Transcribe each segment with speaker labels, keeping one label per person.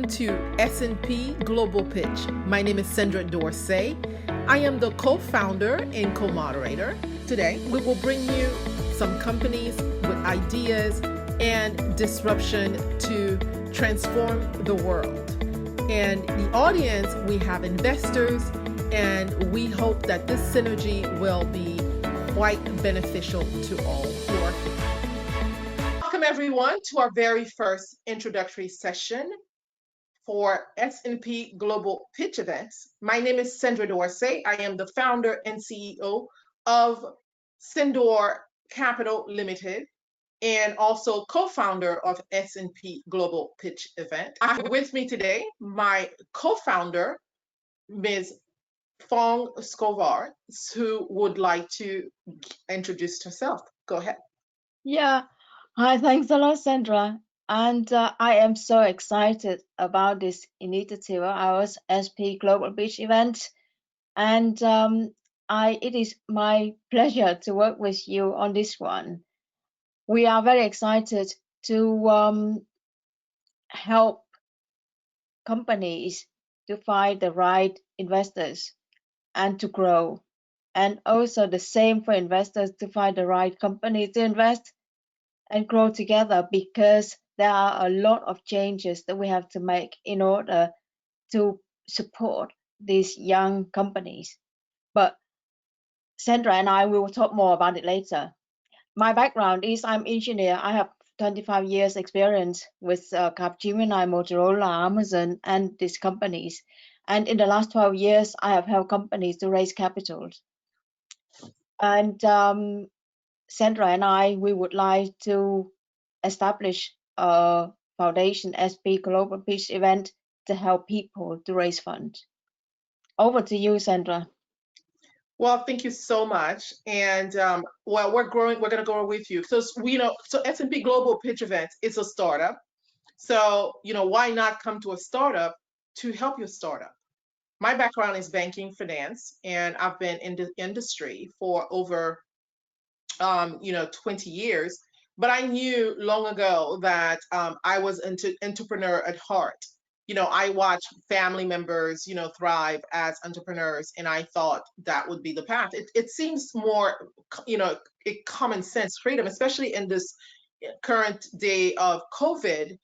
Speaker 1: to S&P Global Pitch. My name is Sendra Dorcé. I am the co-founder and co-moderator. Today, we will bring you some companies with ideas and disruption to transform the world. And the audience, we have investors, and we hope that this synergy will be quite beneficial to all who are here. Welcome everyone to our very first introductory session for S&P Global Pitch events. My name is Sendra Dorcé. I am the founder and CEO of Sendra Capital Limited and also co-founder of S&P Global Pitch event. I have with me today my co-founder, Ms. Phuong Skovgaard, who would like to introduce herself. Go ahead.
Speaker 2: Yeah, hi, thanks a lot, Sandra. And I am so excited about this initiative, our SP Global Beach event. And it is my pleasure to work with you on this one. We are very excited to help companies to find the right investors and to grow. And also the same for investors to find the right company to invest and grow together, because there are a lot of changes that we have to make in order to support these young companies. But Sandra and I will talk more about it later. My background is I'm engineer. I have 25 years experience with Capgemini, Motorola, Amazon, and these companies. And in the last 12 years, I have helped companies to raise capital. And Sandra and we would like to establish a foundation SP Global Pitch event to help people to raise funds. Over to you, Sandra.
Speaker 1: Well, thank you so much. And well, we're going to go with you. So so S&P Global Pitch Event is a startup. So, why not come to a startup to help your startup? My background is banking, finance, and I've been in the industry for over 20 years. But I knew long ago that I was an entrepreneur at heart. I watch family members, thrive as entrepreneurs, and I thought that would be the path. It seems more, common sense freedom, especially in this current day of COVID.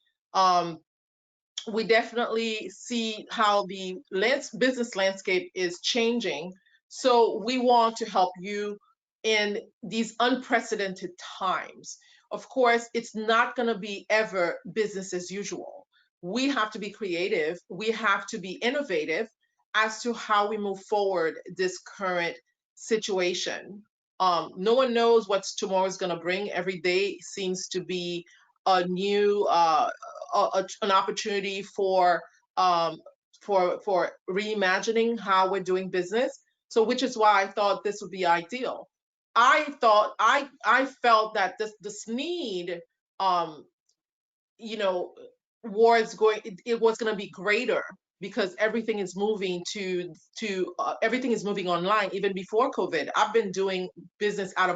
Speaker 1: We definitely see how the business landscape is changing. So we want to help you in these unprecedented times. Of course, it's not going to be ever business as usual. We have to be creative. We have to be innovative as to how we move forward this current situation. No one knows what tomorrow is going to bring. Every day seems to be a new an opportunity for reimagining how we're doing business. So, which is why I thought this would be ideal. I felt that this need, was it was going to be greater because everything is moving everything is moving online. Even before COVID, I've been doing business out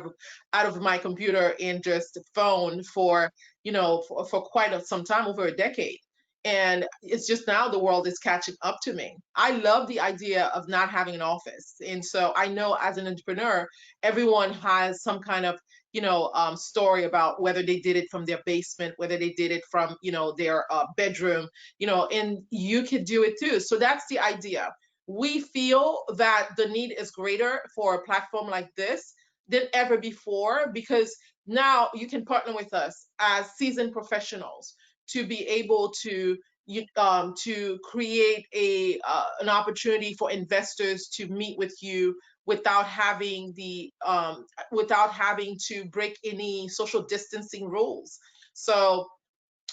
Speaker 1: of my computer and just phone for for quite some time, over a decade. And it's just now the world is catching up to me. I love the idea of not having an office. And so I know as an entrepreneur, everyone has some kind of, story about whether they did it from their basement, whether they did it from, their bedroom, and you could do it too. So that's the idea. We feel that the need is greater for a platform like this than ever before, because now you can partner with us as seasoned professionals to be able to create an opportunity for investors to meet with you without having to break any social distancing rules. So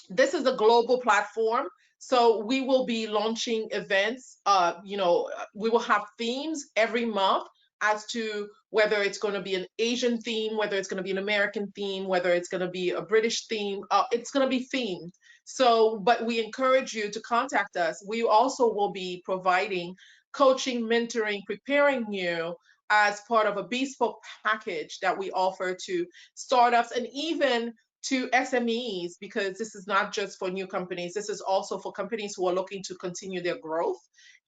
Speaker 1: this is a global platform. So we will be launching events. We will have themes every month as to whether it's going to be an Asian theme, whether it's going to be an American theme, whether it's going to be a British theme. It's going to be themed. So, but we encourage you to contact us. We also will be providing coaching, mentoring, preparing you as part of a bespoke package that we offer to startups and even to SMEs, because this is not just for new companies, this is also for companies who are looking to continue their growth.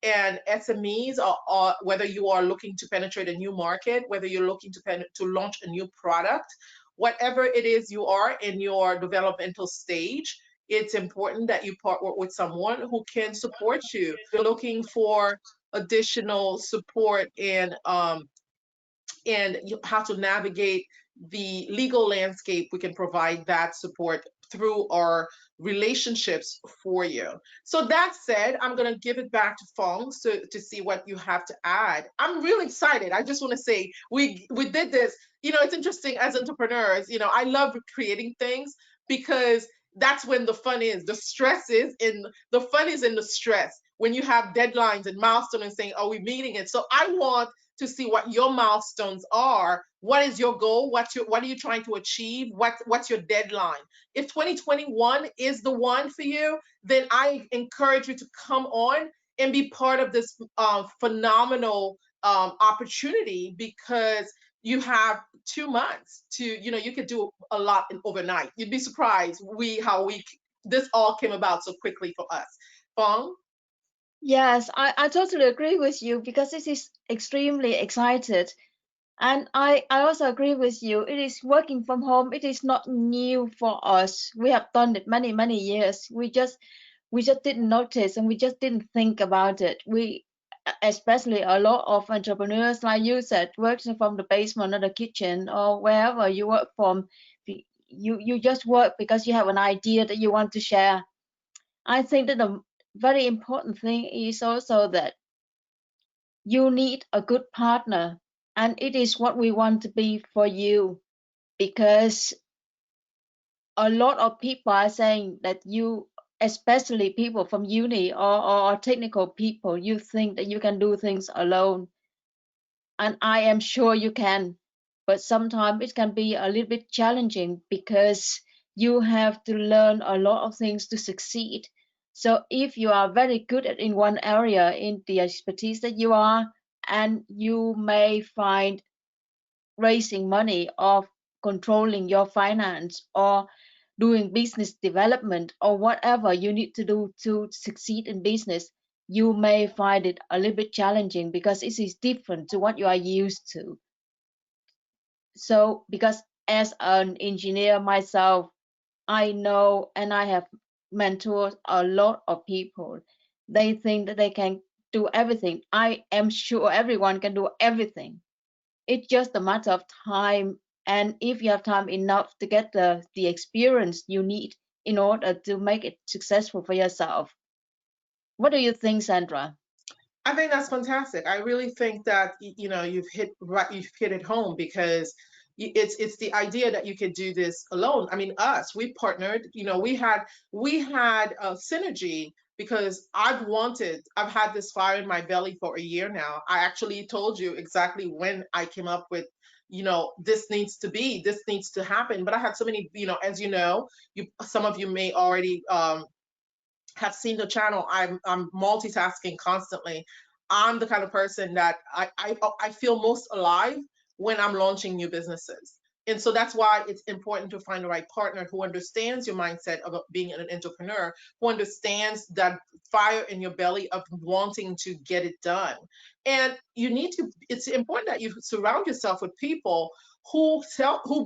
Speaker 1: And SMEs are whether you are looking to penetrate a new market, whether you're looking to launch a new product, whatever it is you are in your developmental stage, it's important that you partner with someone who can support you. You're looking for additional support and how to navigate the legal landscape, we can provide that support through our relationships for you. So that said, I'm going to give it back to Phuong to see what you have to add. I'm really excited. I just want to say we did this. It's interesting as entrepreneurs. I love creating things because that's when the fun is. The fun is in the stress when you have deadlines and milestones and saying, "Are we meeting it?" So I want to see what your milestones are. What is your goal? What are you trying to achieve? What's your deadline? If 2021 is the one for you, then I encourage you to come on and be part of this phenomenal opportunity, because you have 2 months to, you could do a lot in overnight. You'd be surprised how this all came about so quickly for us. Phuong?
Speaker 2: Yes, I totally agree with you because this is extremely excited. And I also agree with you. It is working from home. It is not new for us. We have done it many, many years. We just didn't notice and we just didn't think about it. Especially a lot of entrepreneurs, like you said, working from the basement or the kitchen or wherever you work from, you just work because you have an idea that you want to share. I think that the very important thing is also that you need a good partner, and it is what we want to be for you, because a lot of people are saying that you, especially people from uni or technical people, you think that you can do things alone, and I am sure you can, but sometimes it can be a little bit challenging because you have to learn a lot of things to succeed. So if you are very good at in one area in the expertise that you are, and you may find raising money or controlling your finance or doing business development or whatever you need to do to succeed in business, you may find it a little bit challenging because it is different to what you are used to. So, because as an engineer myself, I know and I have mentored a lot of people. They think that they can do everything. I am sure everyone can do everything. It's just a matter of time, and if you have time enough to get the experience you need in order to make it successful for yourself. What do you think, Sandra?
Speaker 1: I think that's fantastic. I really think that you've hit it home, because it's the idea that you could do this alone. I mean, we partnered. We had a synergy, because I've had this fire in my belly for a year now. I actually told you exactly when I came up with, this needs to happen. But I had so many, as some of you may already have seen the channel, I'm multitasking constantly. I'm the kind of person that I feel most alive when I'm launching new businesses. And so that's why it's important to find the right partner who understands your mindset of being an entrepreneur, who understands that fire in your belly of wanting to get it done. And it's important that you surround yourself with people who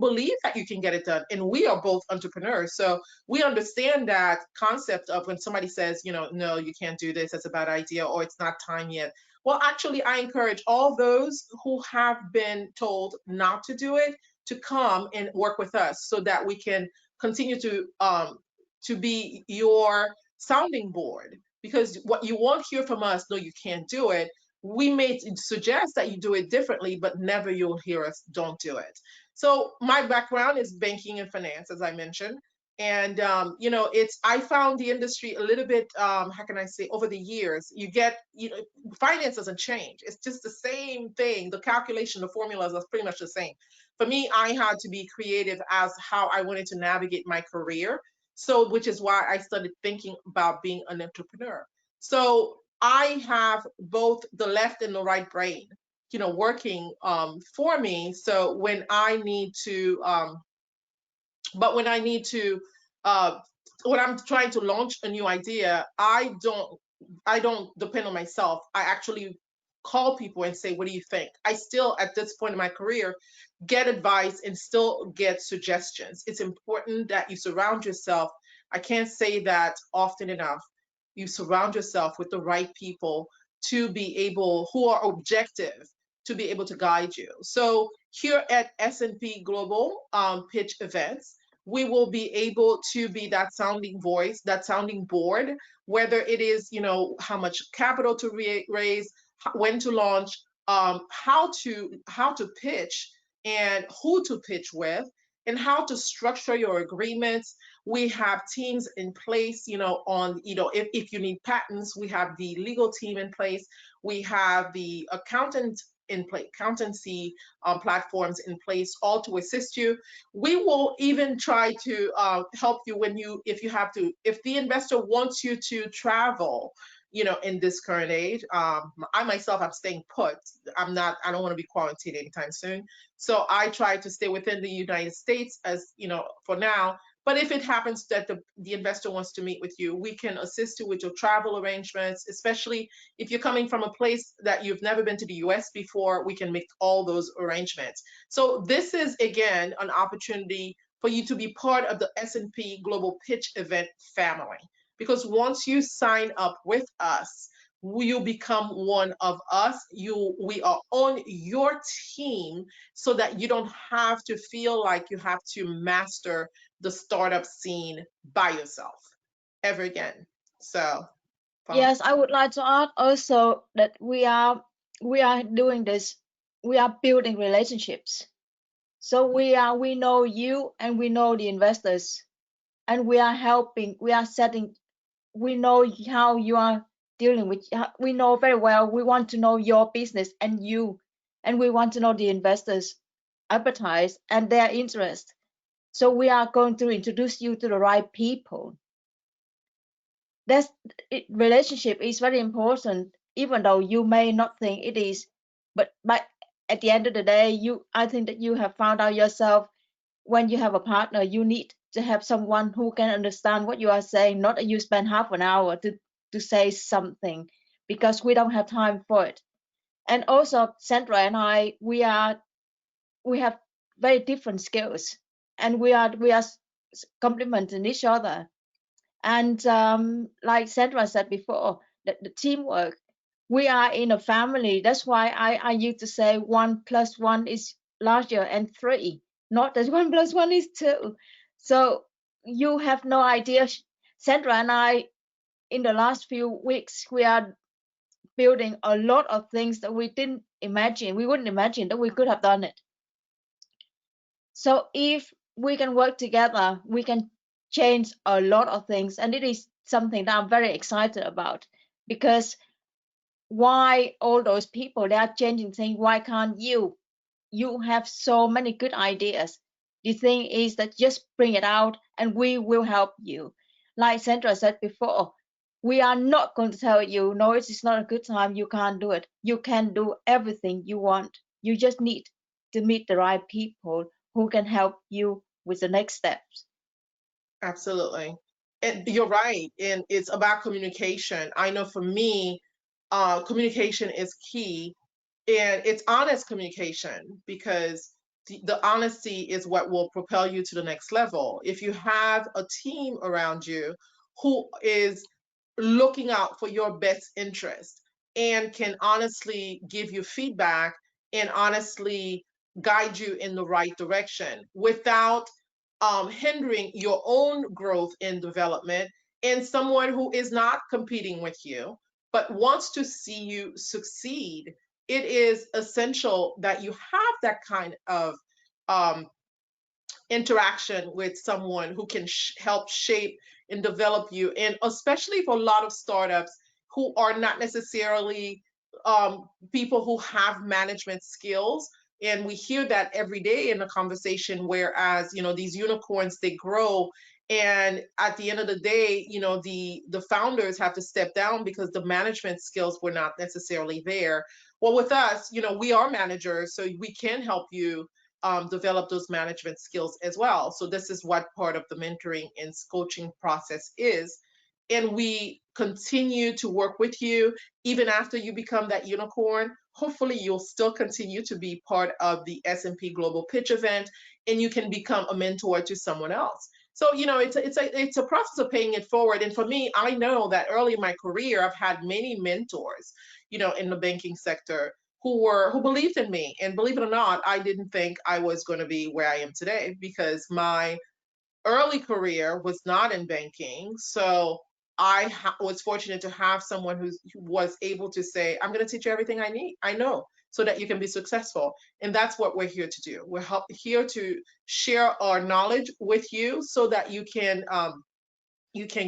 Speaker 1: believe that you can get it done. And we are both entrepreneurs. So we understand that concept of when somebody says, no, you can't do this, that's a bad idea, or it's not time yet. Well, actually, I encourage all those who have been told not to do it to come and work with us, so that we can continue to be your sounding board. Because what you won't hear from us, no, you can't do it. We may suggest that you do it differently, but never you'll hear us don't do it. So my background is banking and finance, as I mentioned. And I found the industry a little bit, how can I say, over the years, finance doesn't change. It's just the same thing. The calculation, the formulas are pretty much the same. For me, I had to be creative as how I wanted to navigate my career. So, which is why I started thinking about being an entrepreneur. So I have both the left and the right brain, working for me. So when I need to But when I need to, when I'm trying to launch a new idea, I don't depend on myself. I actually call people and say, what do you think? I still, at this point in my career, get advice and still get suggestions. It's important that you surround yourself. I can't say that often enough. You surround yourself with the right people to be able, who are objective, to be able to guide you. So here at S&P Global Pitch Events, we will be able to be that sounding voice, that sounding board, whether it is, how much capital to raise, when to launch, how to pitch, and who to pitch with, and how to structure your agreements. We have teams in place, if you need patents, we have the legal team in place. We have the accountancy platforms in place, all to assist you. We will even try to help you if the investor wants you to travel, in this current age. I myself, I'm staying put. I don't want to be quarantined anytime soon. So I try to stay within the United States, as for now. But if it happens that the investor wants to meet with you, we can assist you with your travel arrangements, especially if you're coming from a place that you've never been to the US before. We can make all those arrangements. So this is, again, an opportunity for you to be part of the S&P Global Pitch Event family. Because once you sign up with us, you become one of us. We are on your team, so that you don't have to feel like you have to master the startup scene by yourself ever again. So,
Speaker 2: Yes, I would like to add also that we are doing this. We are building relationships. So we know you and we know the investors, and we are helping. We are setting. We know how you are dealing with. We know very well. We want to know your business and you, and we want to know the investors' appetite and their interest. So we are going to introduce you to the right people. Relationship is very important, even though you may not think it is. But at the end of the day, I think that you have found out yourself, when you have a partner, you need to have someone who can understand what you are saying, not that you spend half an hour to say something, because we don't have time for it. And also, Sandra and I, we have very different skills, and we are complementing each other. And like Sandra said before, the teamwork, we are in a family. That's why I used to say 1 + 1 is larger and 3, not that 1 + 1 is 2. So you have no idea. Sandra and I, in the last few weeks, we are building a lot of things that we didn't imagine. We wouldn't imagine that we could have done it. So if we can work together, we can change a lot of things. And it is something that I'm very excited about, because why all those people, they are changing things? Why can't you? You have so many good ideas. The thing is that just bring it out and we will help you. Like Sandra said before, we are not going to tell you, no, it is not a good time, you can't do it. You can do everything you want. You just need to meet the right people who can help you with the next steps.
Speaker 1: absolutely. And you're right. And it's about communication. I know for me, communication is key, and it's honest communication, because the honesty is what will propel you to the next level. If you have a team around you who is looking out for your best interest and can honestly give you feedback and honestly guide you in the right direction without hindering your own growth and development, and someone who is not competing with you but wants to see you succeed, it is essential that you have that kind of um, interaction with someone who can help shape and develop you. And especially for a lot of startups who are not necessarily people who have management skills. And we hear that every day in the conversation, whereas, these unicorns, they grow. And at the end of the day, the founders have to step down because the management skills were not necessarily there. Well, with us, we are managers, so we can help you develop those management skills as well. So this is what part of the mentoring and coaching process is. And we continue to work with you even after you become that unicorn. Hopefully you'll still continue to be part of the S&P Global Pitch event, and you can become a mentor to someone else. So, it's a process of paying it forward. And for me, I know that early in my career, I've had many mentors, in the banking sector who believed in me. And believe it or not, I didn't think I was going to be where I am today, because my early career was not in banking. So was fortunate to have someone who was able to say, I'm going to teach you everything I know, so that you can be successful. And that's what we're here to do. We're here to share our knowledge with you so that you can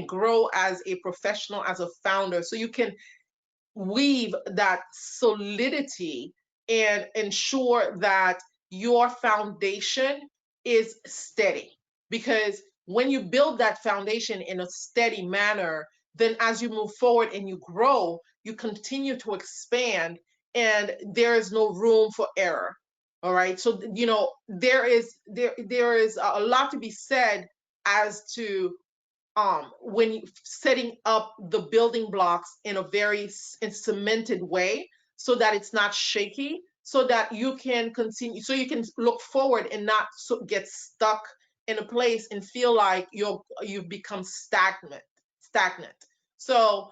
Speaker 1: grow as a professional, as a founder, so you can weave that solidity and ensure that your foundation is steady. Because when you build that foundation in a steady manner, then as you move forward and you grow, you continue to expand, and there is no room for error. All right. So, there is a lot to be said as to when you setting up the building blocks in a very cemented way, so that it's not shaky, so that you can continue, so you can look forward and not get stuck in a place and feel like you've become stagnant. So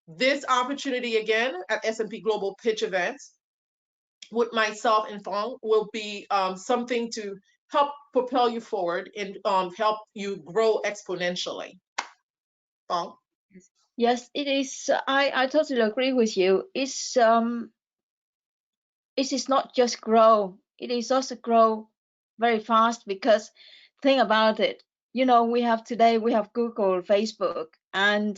Speaker 1: this opportunity again at S&P Global Pitch events with myself and Phuong will be something to help propel you forward and help you grow exponentially. Phuong?
Speaker 2: Yes, it is. I totally agree with you. It is not just grow. It is also grow very fast, because think about it. We have Google, Facebook, and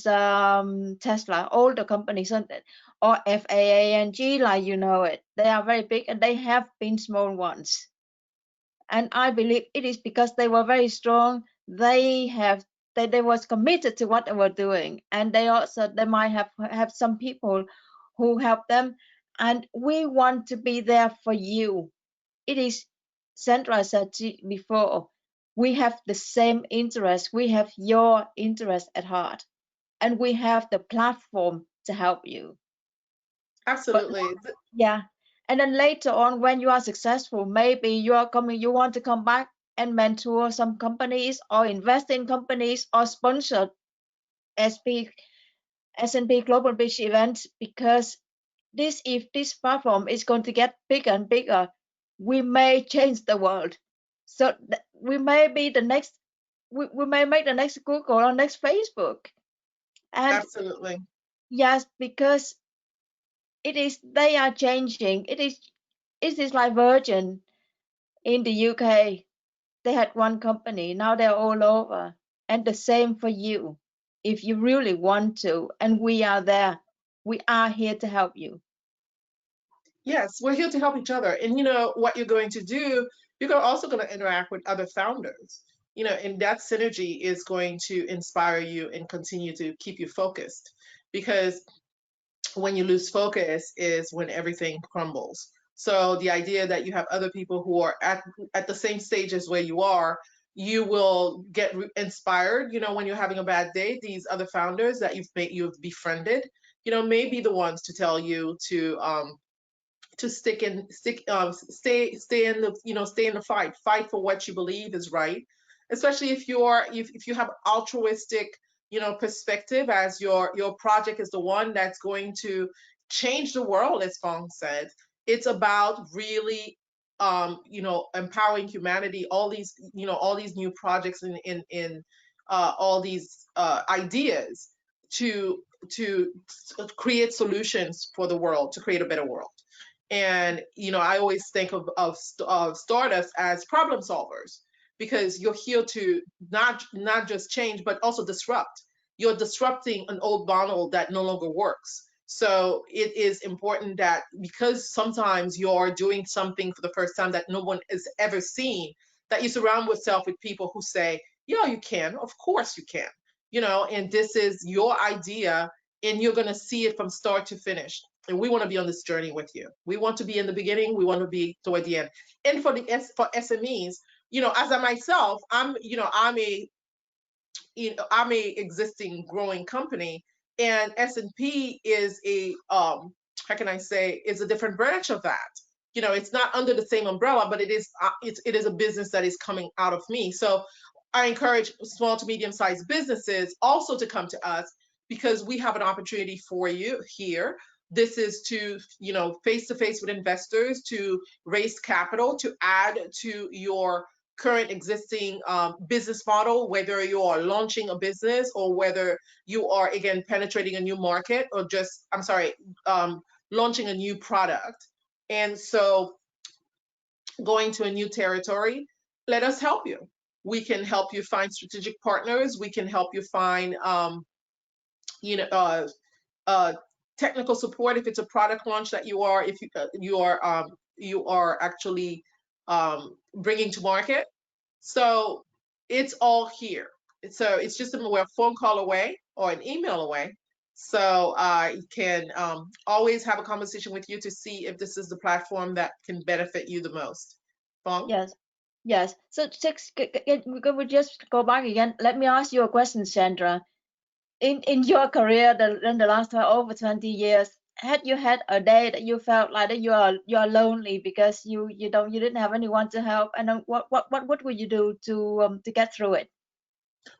Speaker 2: Tesla, all the companies on it, or FAANG, like you know it. They are very big, and they have been small ones. And I believe it is because they were very strong. They was committed to what they were doing, and they might have some people who help them. And we want to be there for you. It is, Sandra said before, we have the same interest. We have your interest at heart, and we have the platform to help you. But
Speaker 1: Absolutely.
Speaker 2: yeah, and then later on, when you are successful, maybe you want to come back and mentor some companies, or invest in companies, or sponsor SP S&P Global Beach events, because if this platform is going to get bigger and bigger, we may change the world. So we may be the next, we may make the next Google or next Facebook. And
Speaker 1: Absolutely.
Speaker 2: yes, because they are changing. It is like Virgin in the UK. They had one company, now they're all over. And the same for you. If you really want to, and we are there, we are here to help you.
Speaker 1: Yes, we're here to help each other. And what you're going to do, you're also going to interact with other founders. And that synergy is going to inspire you and continue to keep you focused. Because when you lose focus is when everything crumbles. So the idea that you have other people who are at the same stage as where you are, you will get inspired. When you're having a bad day, these other founders that you've befriended, may be the ones to tell you to stay in the stay in the fight for what you believe is right, especially if you have altruistic perspective, as your project is the one that's going to change the world, as Phuong said. It's about really empowering humanity. All these new projects in all these ideas to to create solutions for the world, to create a better world. And I always think of startups as problem solvers, because you're here to not just change but also disrupt. You're disrupting an old model that no longer works. So it is important that, because sometimes you're doing something for the first time that no one has ever seen, that you surround yourself with people who say, yeah, you can, of course you can, and this is your idea, and you're going to see it from start to finish. And we want to be on this journey with you. We want to be in the beginning. We want to be toward the end. And for SMEs, as I myself, I'm a existing growing company, and S&P is a how can I say, is a different branch of that. It's not under the same umbrella, but it is a business that is coming out of me. So I encourage small to medium sized businesses also to come to us, because we have an opportunity for you here. This is to, face to face with investors, to raise capital, to add to your current existing business model, whether you are launching a business or whether you are, again, penetrating a new market, or just, I'm sorry, launching a new product. And so going to a new territory, let us help you. We can help you find strategic partners. We can help you find, you know, uh, technical support if it's a product launch that you are actually bringing to market. So it's all here. So it's just a phone call away or an email away. So I can always have a conversation with you to see if this is the platform that can benefit you the most. Phuong?
Speaker 2: Yes, yes. So we just go back again. Let me ask you a question, Sandra. In your career, in the last over 20 years, had you had a day that you felt like that you are lonely because you didn't have anyone to help, and then what would you do to get through it?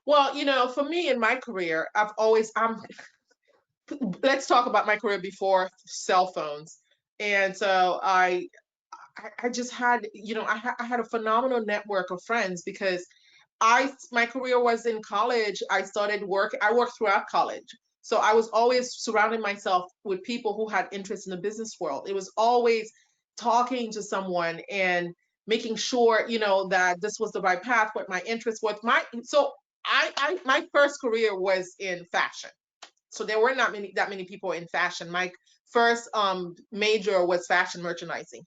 Speaker 1: Well, for me in my career, let's talk about my career before cell phones. And so I just had, I had a phenomenal network of friends, because my career was in college. I worked throughout college. So I was always surrounding myself with people who had interest in the business world. It was always talking to someone and making sure, that this was the right path, what my interest was. My first career was in fashion. So there were not that many people in fashion. My first major was fashion merchandising.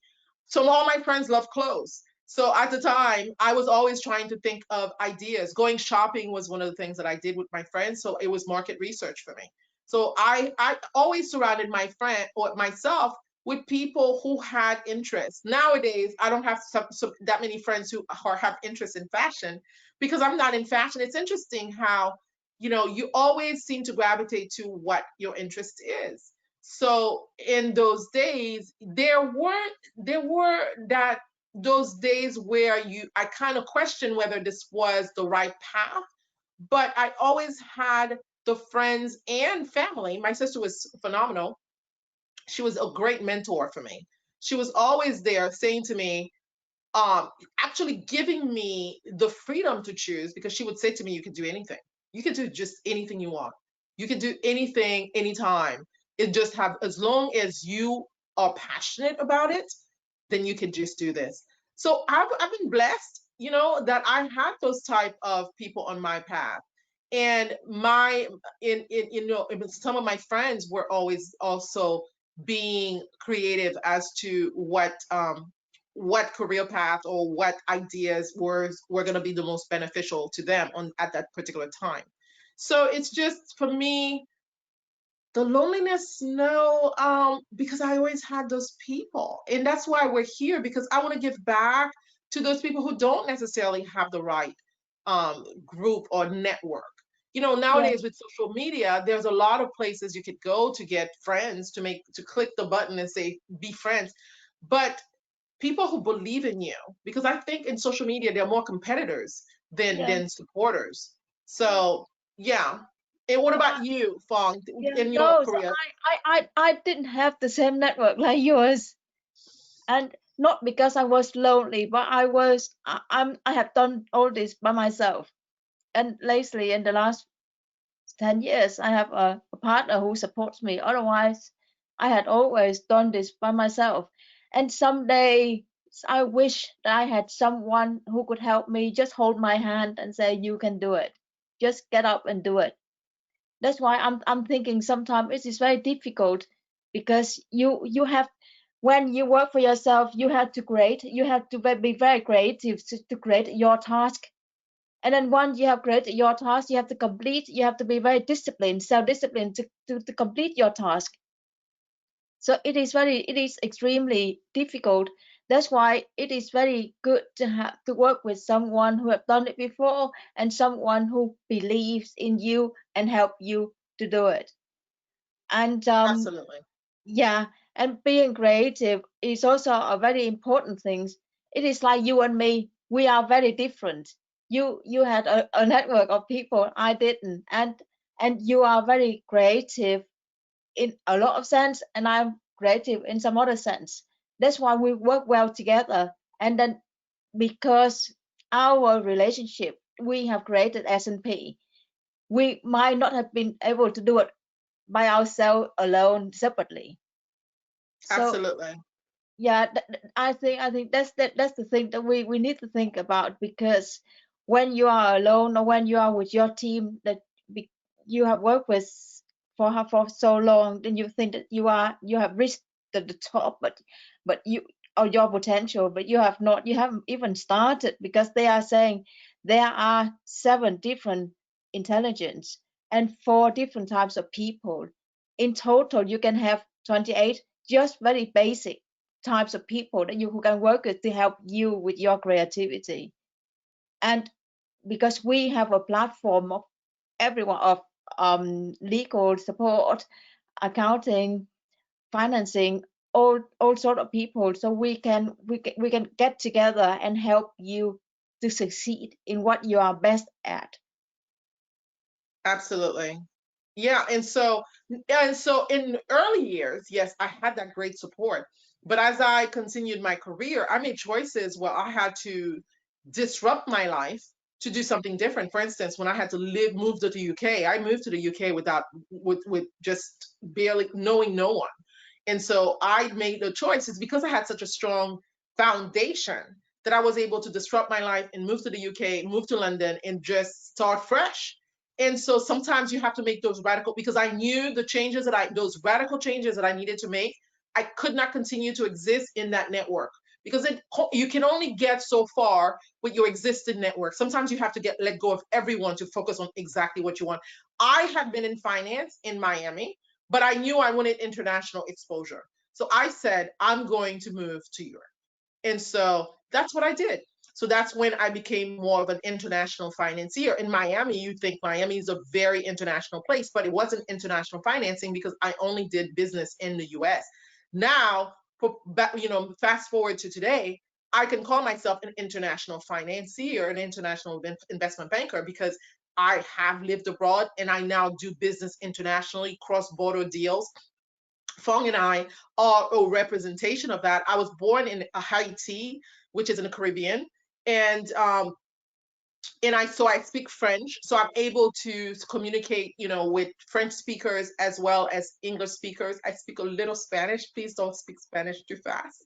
Speaker 1: So all my friends love clothes. So at the time, I was always trying to think of ideas. Going shopping was one of the things that I did with my friends. So it was market research for me. So I always surrounded my friend or myself with people who had interest. Nowadays, I don't have that many friends who have interest in fashion, because I'm not in fashion. It's interesting how, you always seem to gravitate to what your interest is. So in those days, there were that those days where I kind of questioned whether this was the right path, but I always had the friends and family. My sister was phenomenal. She was a great mentor for me. She was always there saying to me, actually giving me the freedom to choose, because she would say to me, you can do anything. You can do just anything you want. You can do anything, anytime. It just have, as long as you are passionate about it, then you can just do this. So I've been blessed, that I had those type of people on my path. And some of my friends were always also being creative as to what career path or what ideas were going to be the most beneficial to them at that particular time. So it's just, for me, the loneliness, no, because I always had those people, and that's why we're here, because I want to give back to those people who don't necessarily have the right group or network.
Speaker 2: Yes,
Speaker 1: Nowadays with social media, there's a lot of places you could go to get friends, to click the button and say be friends. But people who believe in you, because I think in social media there are more competitors than
Speaker 2: yes,
Speaker 1: supporters. So yeah. And what
Speaker 2: yeah,
Speaker 1: about you, Phuong,
Speaker 2: yeah.
Speaker 1: in your
Speaker 2: No, so
Speaker 1: career?
Speaker 2: I didn't have the same network like yours, and not because I was lonely, but I have done all this by myself. And lately, in the last 10 years, I have a partner who supports me. Otherwise, I had always done this by myself. And someday, I wish that I had someone who could help me, just hold my hand and say, you can do it. Just get up and do it. That's why I'm thinking sometimes it is very difficult, because you have, when you work for yourself, you have to be very creative to create your task. And then once you have created your task, you have to be very disciplined, self-disciplined to complete your task. So it is extremely difficult. That's why it is very good to have to work with someone who have done it before and someone who believes in you and help you to do it. And
Speaker 1: Absolutely.
Speaker 2: yeah, and being creative is also a very important thing. It is like you and me, we are very different. You had a network of people, I didn't, and you are very creative in a lot of sense, and I'm creative in some other sense. That's why we work well together. And then because our relationship we have created S&P, we might not have been able to do it by ourselves alone separately. So
Speaker 1: Absolutely.
Speaker 2: yeah, I think that's the thing that we need to think about, because when you are alone or when you are with your team that you have worked with for so long, then you think that you have reached the top, but you or your potential, but you haven't even started, because they are saying there are 7 different intelligence and 4 different types of people. In total you can have 28 just very basic types of people that you who can work with to help you with your creativity. And because we have a platform of everyone of legal support, accounting, financing, all sort of people, so we can get together and help you to succeed in what you are best at.
Speaker 1: Absolutely. Yeah, and so in early years, yes, I had that great support. But as I continued my career, I made choices where I had to disrupt my life to do something different. For instance, when I had to move to the UK, I moved to the UK with just barely knowing no one. And so I made the choice. It's because I had such a strong foundation that I was able to disrupt my life and move to the UK, move to London, and just start fresh. And so sometimes you have to make those radical, because I knew those radical changes that I needed to make. I could not continue to exist in that network, because you can only get so far with your existing network. Sometimes you have to let go of everyone to focus on exactly what you want. I had been in finance in Miami, but I knew I wanted international exposure. So I said, I'm going to move to Europe. And so that's what I did. So that's when I became more of an international financier. In Miami, you think Miami is a very international place, but it wasn't international financing because I only did business in the US. Now, fast forward to today, I can call myself an international financier, an international investment banker, because I have lived abroad and I now do business internationally, cross border deals. Phuong and I are a representation of that. I was born in Haiti, which is in the Caribbean, and I speak French, so I'm able to communicate, with French speakers as well as English speakers. I speak a little Spanish. Please don't speak Spanish too fast.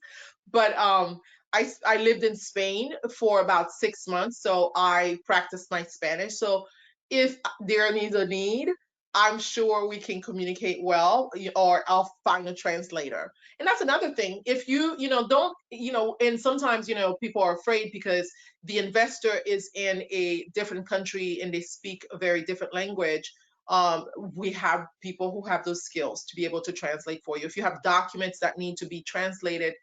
Speaker 1: But I lived in Spain for about 6 months, so I practiced my Spanish. So if there is a need, I'm sure we can communicate well, or I'll find a translator. And that's another thing. If don't, and sometimes, people are afraid because the investor is in a different country and they speak a very different language. We have people who have those skills to be able to translate for you. If you have documents that need to be translated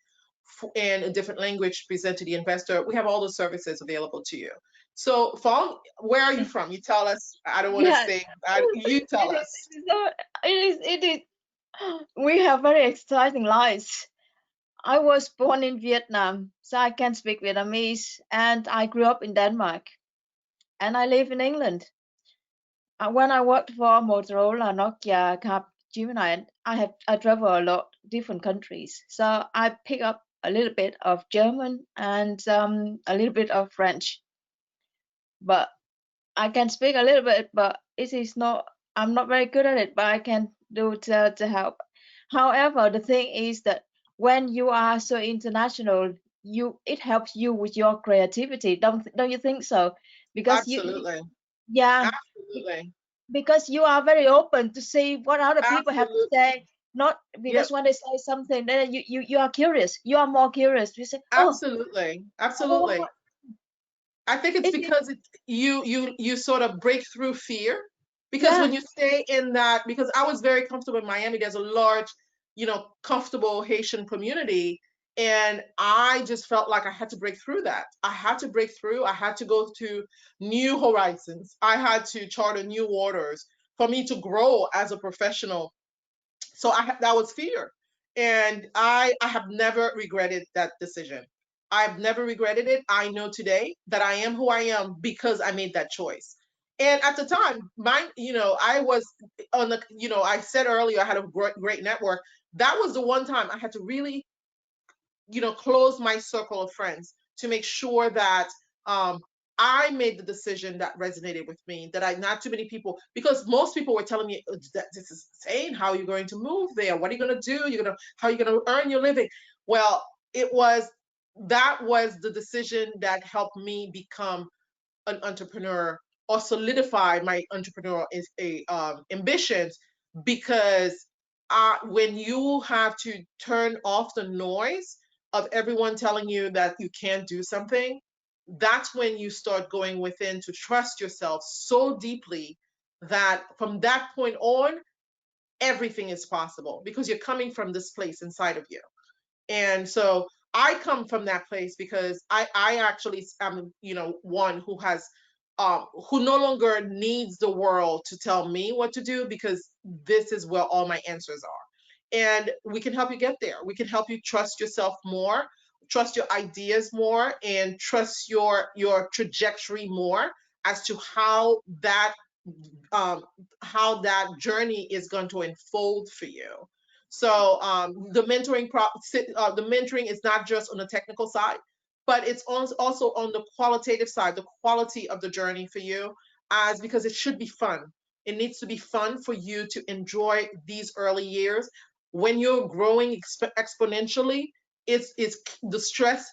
Speaker 1: in a different language to present to the investor, we have all those services available to you. So, Fong, where are you from? You tell us. I don't want to
Speaker 2: Yeah,
Speaker 1: say. You tell us.
Speaker 2: it is we have very exciting lives. I was born in Vietnam, so I can speak Vietnamese, and I grew up in Denmark, and I live in England. When I worked for Motorola, Nokia, Cap, Gemini, I travel a lot different countries, so I pick up a little bit of German and a little bit of French, but I can speak a little bit, but it is not. I'm not very good at it, but I can do to help. However, the thing is that when you are so international, it helps you with your creativity. Don't you think so? Because
Speaker 1: Absolutely.
Speaker 2: yeah, be-
Speaker 1: Absolutely.
Speaker 2: because you are very open to see what other people have to
Speaker 1: Absolutely.
Speaker 2: say. Not
Speaker 1: Yep.
Speaker 2: because when they say something, then you are curious. You are more curious. You say,
Speaker 1: Absolutely.
Speaker 2: what
Speaker 1: Absolutely. I think it's
Speaker 2: is it?
Speaker 1: because you sort of break through fear, because
Speaker 2: Yeah,
Speaker 1: when you stay in that, because I was very comfortable in Miami. There's a large comfortable Haitian community. And I just felt like I had to break through that. I had to break through. I had to go to new horizons. I had to charter new waters for me to grow as a professional. So that was fear. And I have never regretted that decision. I've never regretted it. I know today that I am who I am because I made that choice. And at the time, I was on the, I said earlier I had a great network. That was the one time I had to really, close my circle of friends to make sure that I made the decision that resonated with me, that I not too many people, because most people were telling me that this is insane. How are you going to move there? What are you going to do? How are you going to earn your living? Well, that was the decision that helped me become an entrepreneur or solidify my entrepreneurial ambitions, because when you have to turn off the noise of everyone telling you that you can't do something, that's when you start going within to trust yourself so deeply that from that point on, everything is possible because you're coming from this place inside of you. And so I come from that place because I actually am, one who has who no longer needs the world to tell me what to do, because this is where all my answers are. And we can help you get there. We can help you trust yourself more, trust your ideas more, and trust your trajectory more as to um, how that journey is going to unfold for you. So the mentoring is not just on the technical side, but it's also on the qualitative side, the quality of the journey for you, as because it should be fun. It needs to be fun for you to enjoy these early years. When you're growing exponentially, it's the stress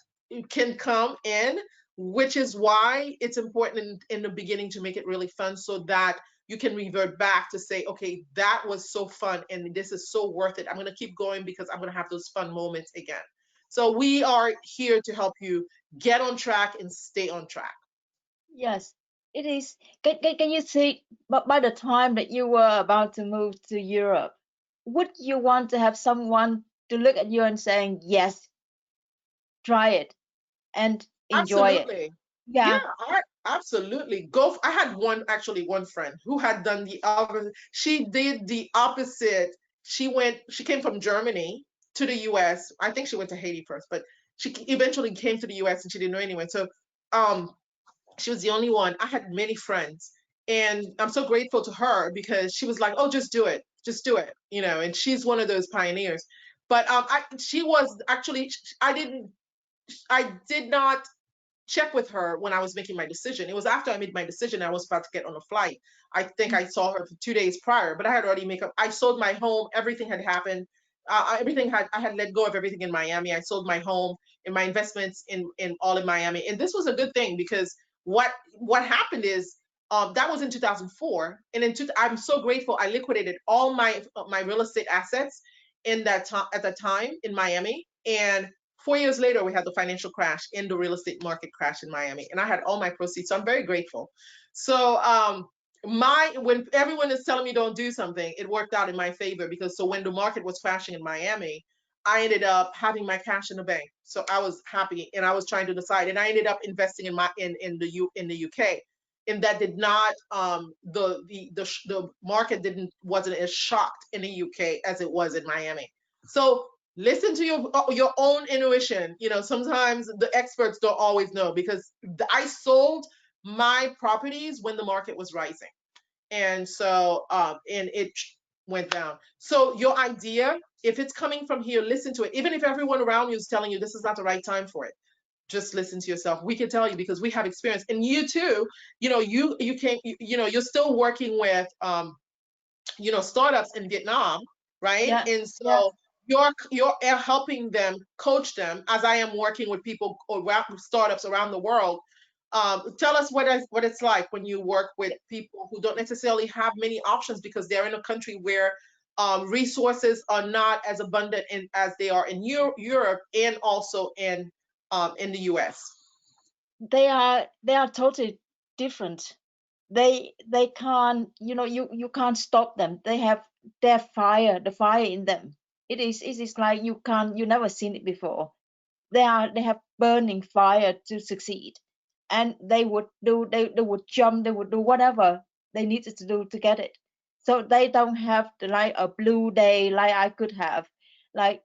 Speaker 1: can come in, which is why it's important in the beginning to make it really fun so that you can revert back to say, okay, that was so fun and this is so worth it. I'm going to keep going because I'm going to have those fun moments again. So we are here to help you get on track and stay on track.
Speaker 2: Yes, it is. Can you see, but by the time that you were about to move to Europe, would you want to have someone to look at you and saying, yes, try it and enjoy it?
Speaker 1: Absolutely. Yeah,
Speaker 2: Yeah.
Speaker 1: absolutely. I had one friend who had done the other. She did the opposite. She came from Germany to the US. I think she went to Haiti first, but she eventually came to the US and she didn't know anyone. So, um, she was the only one. I had many friends, and I'm so grateful to her because she was like, "Oh, just do it," And she's one of those pioneers. But she was actually, I did not check with her when I was making my decision. It was after I made my decision, I was about to get on a flight. I think I saw her for 2 days prior, but I had already made up. I sold my home. Everything had happened. I had let go of everything in Miami. I sold my home and my investments in all in Miami. And this was a good thing because what happened is that was in 2004. And I'm so grateful. I liquidated all my real estate assets in that time at that time in Miami. And 4 years later, we had the financial crash in the real estate market crash in Miami, and I had all my proceeds. So I'm very grateful. So my when everyone is telling me don't do something, it worked out in my favor because so when the market was crashing in Miami, I ended up having my cash in the bank. So I was happy, and I was trying to decide, and I ended up investing in the UK. And that did not the market wasn't as shocked in the UK as it was in Miami. So listen to your own intuition. Sometimes the experts don't always know because I sold my properties when the market was rising, and so and it went down. So your idea, if it's coming from here, listen to it. Even if everyone around you is telling you this is not the right time for it, just listen to yourself. We can tell you because we have experience, and you too. You can't. You're still working with startups in Vietnam, right?
Speaker 2: Yeah.
Speaker 1: And
Speaker 2: Yeah.
Speaker 1: so you're helping them, coach them, as I am working with people around startups around the world. Tell us what it's like when you work with people who don't necessarily have many options because they're in a country where resources are not as abundant as they are in Europe and also in the US.
Speaker 2: They are totally different. They can't, you can't stop them. They have their fire, the fire in them. It is like you never seen it before. They have burning fire to succeed, and they would jump, they would do whatever they needed to do to get it. So they don't have like a blue day like I could have. Like,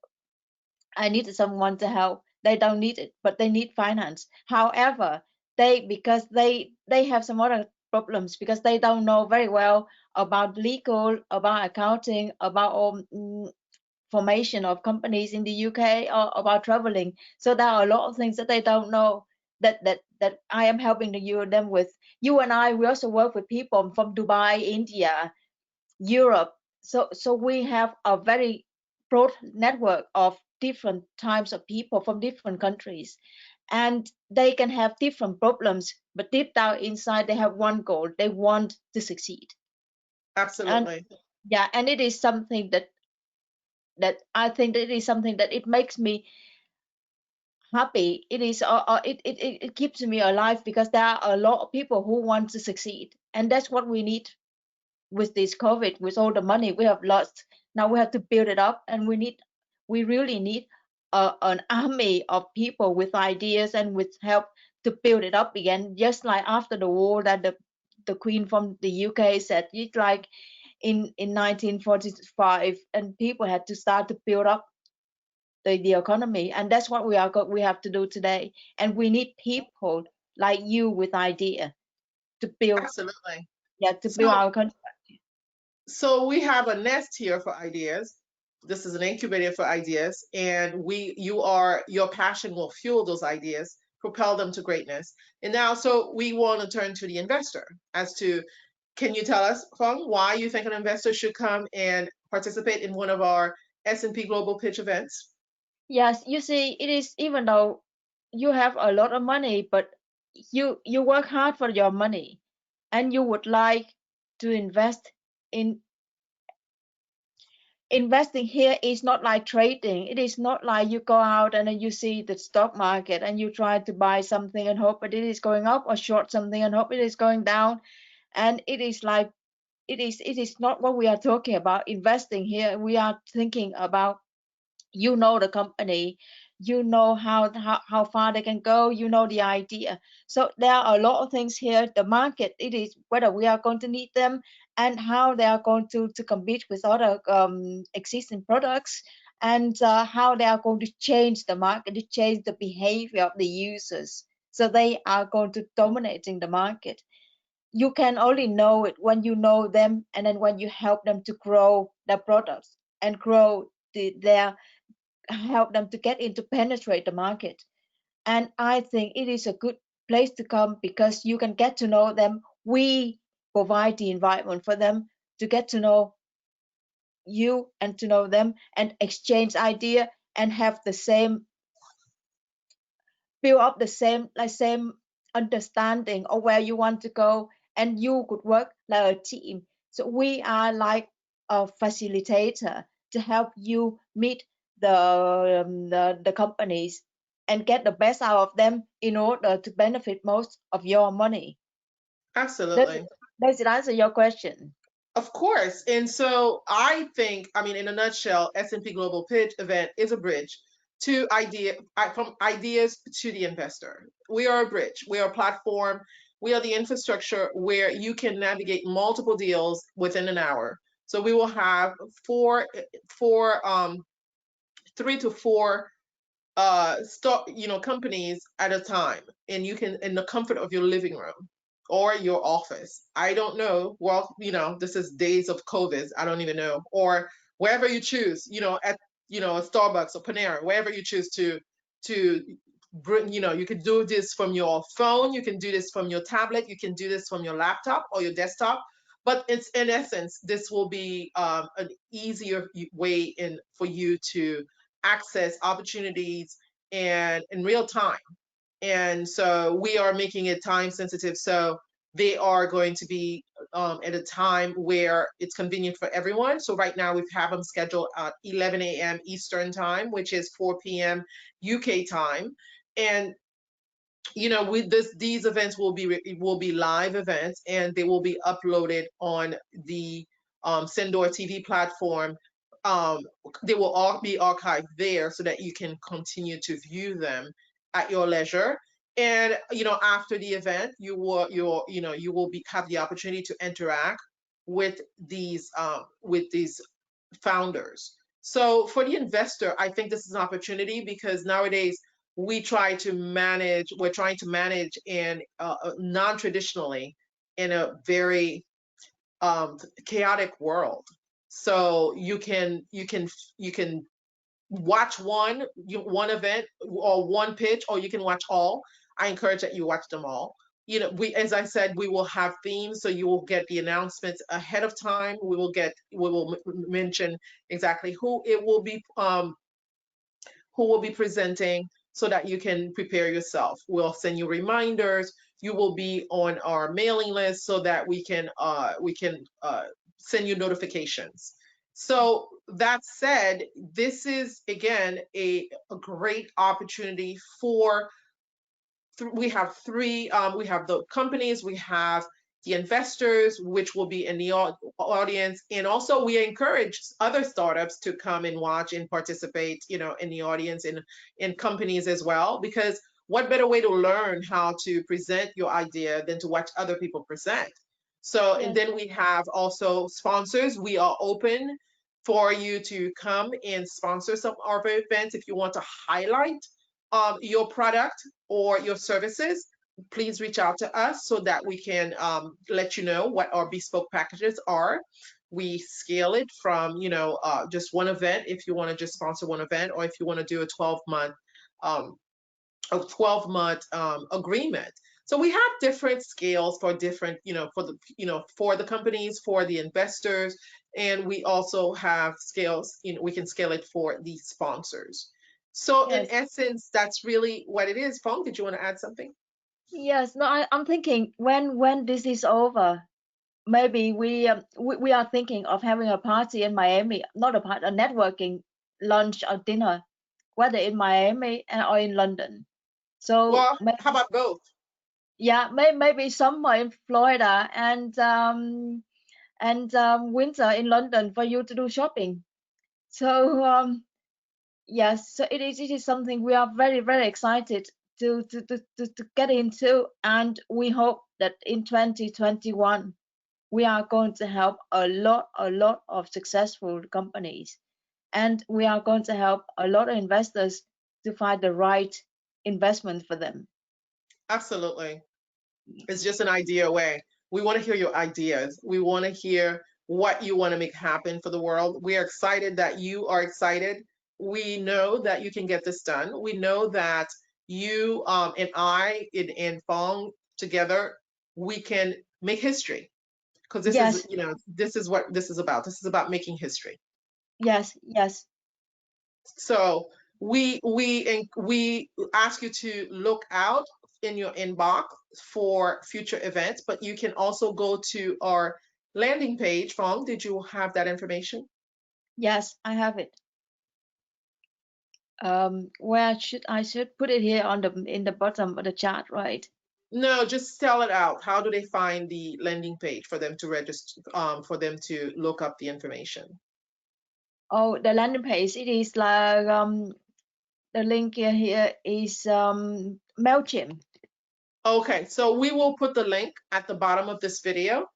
Speaker 2: I needed someone to help. They don't need it, but they need finance. However, because they have some other problems, because they don't know very well about legal, about accounting, about formation of companies in the UK, or about traveling. So there are a lot of things that they don't know, that I am helping them with. You and I, we also work with people from Dubai, India, Europe. So we have a very broad network of different types of people from different countries, and they can have different problems, but deep down inside they have one goal: they want to succeed. And
Speaker 1: Absolutely.
Speaker 2: yeah, and it is something that I think that it is something that it makes me happy. It is it keeps me alive, because there are a lot of people who want to succeed, and that's what we need with this COVID, with all the money we have lost. Now we have to build it up, and we really need an army of people with ideas and with help to build it up again. Just like after the war, that the Queen from the UK said, it's like in 1945, and people had to start to build up the economy, and that's what we have to do today. And we need people like you with idea to build,
Speaker 1: Absolutely.
Speaker 2: yeah, to build
Speaker 1: So
Speaker 2: our country.
Speaker 1: so we have a nest here for ideas. This is an incubator for ideas, and your passion will fuel those ideas, propel them to greatness. And now, so we want to turn to the investor as to, can you tell us, Phuong, why you think an investor should come and participate in one of our S&P Global Pitch events?
Speaker 2: Yes, you see, it is, even though you have a lot of money, but you work hard for your money, and you would like to invest in investing here is not like trading. It is not like you go out and then you see the stock market and you try to buy something and hope that it is going up, or short something and hope it is going down. And it is like, it is not what we are talking about. Investing here, we are thinking about, the company, how far they can go, the idea. So there are a lot of things here. The market, it is whether we are going to need them, and how they are going to compete with other existing products, and how they are going to change the market, to change the behavior of the users, so they are going to dominating the market. You can only know it when you know them, and then when you help them to grow their products, and grow their help them to get into penetrate the market. And I think it is a good place to come, because you can get to know them. We provide the environment for them to get to know you and to know them, and exchange idea, and have the same, build up the same understanding of where you want to go, and you could work like a team. So we are like a facilitator to help you meet the companies, and get the best out of them, in order to benefit most of your money. does it,
Speaker 1: Absolutely.
Speaker 2: does it answer your question?
Speaker 1: Of course. And so I think, I mean, in a nutshell, S&P Global Pitch event is a bridge to from ideas to the investor. We are a bridge. We are a platform. We are the infrastructure where you can navigate multiple deals within an hour. So we will have four, 3 to 4 stock companies at a time, and you can, in the comfort of your living room or your office. I don't know, well, this is days of COVID, I don't even know, or wherever you choose, at a Starbucks or Panera, wherever you choose to bring, you can do this from your phone, you can do this from your tablet, you can do this from your laptop or your desktop. But it's, in essence, this will be an easier way in for you to access opportunities and in real time. And so we are making it time sensitive. So they are going to be at a time where it's convenient for everyone. So right now we have them scheduled at 11 a.m. Eastern time, which is 4 p.m. UK time. And these events will be live events, and they will be uploaded on the Sendor TV platform um, they will all be archived there so that you can continue to view them at your leisure. And after the event, you will be have the opportunity to interact with these founders. So for the investor, I think this is an opportunity because nowadays we're trying to manage in non-traditionally in a very chaotic world. So you can watch one event or one pitch, or you can watch all. I encourage that you watch them all. We, as I said, we will have themes, so you will get the announcements ahead of time. We will mention exactly who will be presenting so that you can prepare yourself. We'll send you reminders. You will be on our mailing list so that we can send you notifications. So that said, this is again a great opportunity for we have three we have the companies, we have the investors, which will be in the audience, and also we encourage other startups to come and watch and participate in the audience, in companies as well, because what better way to learn how to present your idea than to watch other people present. So, and
Speaker 2: Yes.
Speaker 1: then we have also sponsors. We are open for you to come and sponsor some of our events if you want to highlight your product or your services. Please reach out to us so that we can let you know what our bespoke packages are. We scale it from just one event if you want to just sponsor one event, or if you want to do um, a 12-month agreement. So we have different scales for different, for the companies, for the investors, and we also have scales, we can scale it for the sponsors. So in
Speaker 2: Yes.
Speaker 1: essence, that's really what it is. Phuong, did you want to add something?
Speaker 2: Yes. No, I'm thinking when this is over, maybe we are thinking of having a party in Miami, not a party, a networking lunch or dinner, whether in Miami or in London. So
Speaker 1: Well, how
Speaker 2: maybe,
Speaker 1: about both?
Speaker 2: yeah, maybe summer in Florida and winter in London for you to do shopping. So yes, so it is something we are very very excited to get into, and we hope that in 2021 we are going to help a lot of successful companies, and we are going to help a lot of investors to find the right investment for them.
Speaker 1: Absolutely. It's just an idea away. We want to hear your ideas. We want to hear what you want to make happen for the world. We are excited that you are excited. We know that you can get this done. We know that you and I and Fong together, we can make history, because
Speaker 2: Yes,
Speaker 1: this is what this is about. This is about making history.
Speaker 2: yes, yes,
Speaker 1: So we ask you to look out in your inbox for future events, but you can also go to our landing page. Fong, did you have that information?
Speaker 2: yes, I have it. Where I should put it here on the in the bottom of the chart, right?
Speaker 1: No, just spell it out. How do they find the landing page for them to register, for them to look up the information?
Speaker 2: Oh, the landing page. It is like the link here is Mailchimp.
Speaker 1: Okay, so we will put the link at the bottom of this video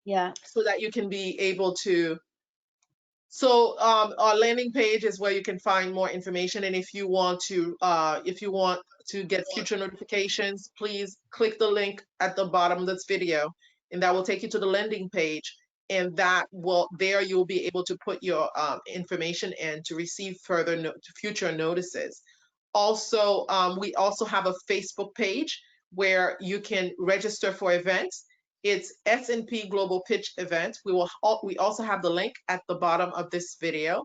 Speaker 2: Yeah.
Speaker 1: so that you can be able to. So our landing page is where you can find more information, and if you want to get future notifications, please click the link at the bottom of this video, and that will take you to the landing page. And that will there you'll be able to put your information in to receive future notices. Also, we also have a Facebook page where you can register for events. It's S&P Global Pitch Event. We also have the link at the bottom of this video.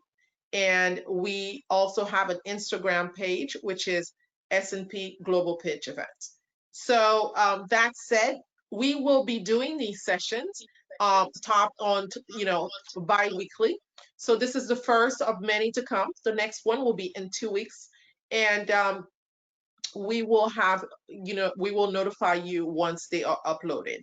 Speaker 1: And we also have an Instagram page, which is S&P Global Pitch Event. So that said, we will be doing these sessions top on, bi-weekly. So this is the first of many to come. The next one will be in 2 weeks. And we will notify you once they are uploaded.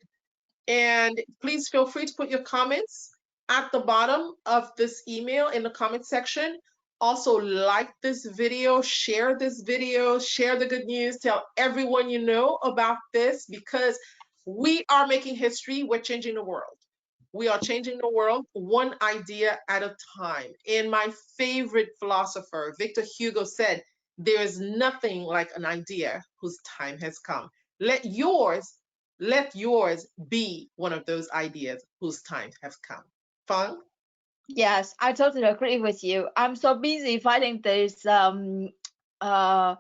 Speaker 1: And please feel free to put your comments at the bottom of this email in the comment section. Also, like this video, share this video, share the good news, tell everyone you know about this, because we are making history. We're changing the world. We are changing the world one idea at a time. And my favorite philosopher, Victor Hugo, said, there is nothing like an idea whose time has come. Let yours, let yours be one of those ideas whose time has come. Phuong?
Speaker 2: Yes, I totally agree with you. I'm so busy finding these uh,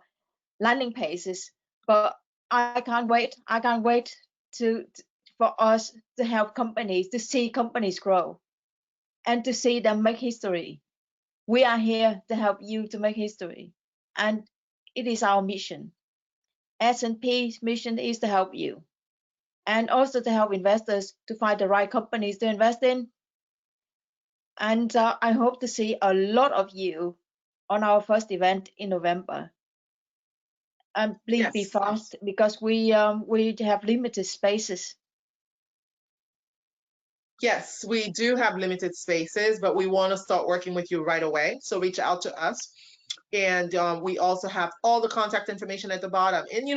Speaker 2: landing pages, but I can't wait. I can't wait for us to help companies, to see companies grow and to see them make history. We are here to help you to make history, and it is our mission. S&P's mission is to help you and also to help investors to find the right companies to invest in. And I hope to see a lot of you on our first event in November. And please be
Speaker 1: Yes.
Speaker 2: fast because we have limited spaces.
Speaker 1: Yes, we do have limited spaces, but we want to start working with you right away. So reach out to us. And we also have all the contact information at the bottom. And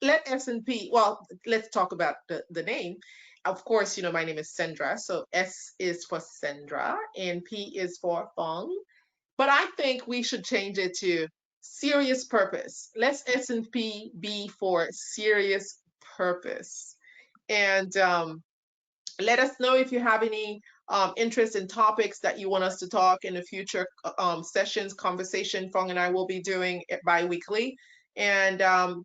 Speaker 1: let S&P. Well, let's talk about the name. Of course, my name is Sendra, so S is for Sendra and P is for Phuong. But I think we should change it to serious purpose. Let's S&P be for serious purpose. And let us know if you have any interest in topics that you want us to talk in the future sessions, conversation. Phuong and I will be doing it bi-weekly. And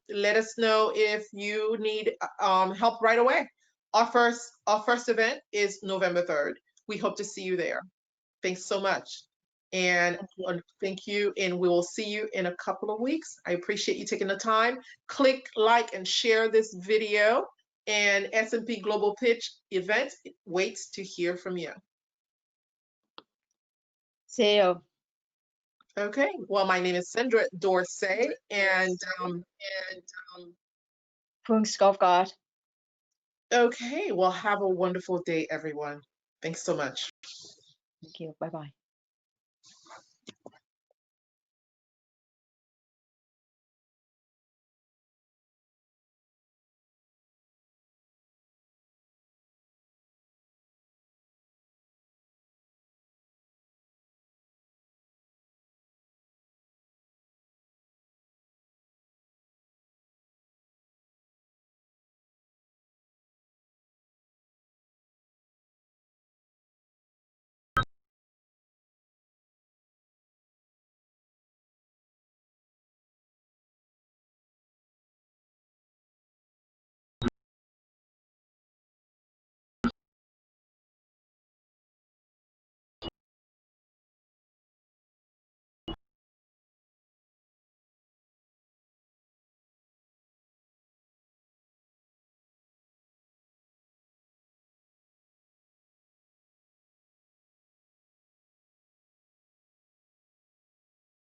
Speaker 1: let us know if you need help right away. Our first event is November 3rd. We hope to see you there. Thanks so much. And
Speaker 2: Thank you.
Speaker 1: thank you. And we will see you in a couple of weeks. I appreciate you taking the time. Click, like, and share this video. And S&P Global Pitch event waits to hear from you.
Speaker 2: See you.
Speaker 1: Okay. Well, my name is Sendra Dorcé, and
Speaker 2: Phuong Skovgaard.
Speaker 1: okay. Well, have a wonderful day, everyone. Thanks so much.
Speaker 2: Thank you. Bye bye.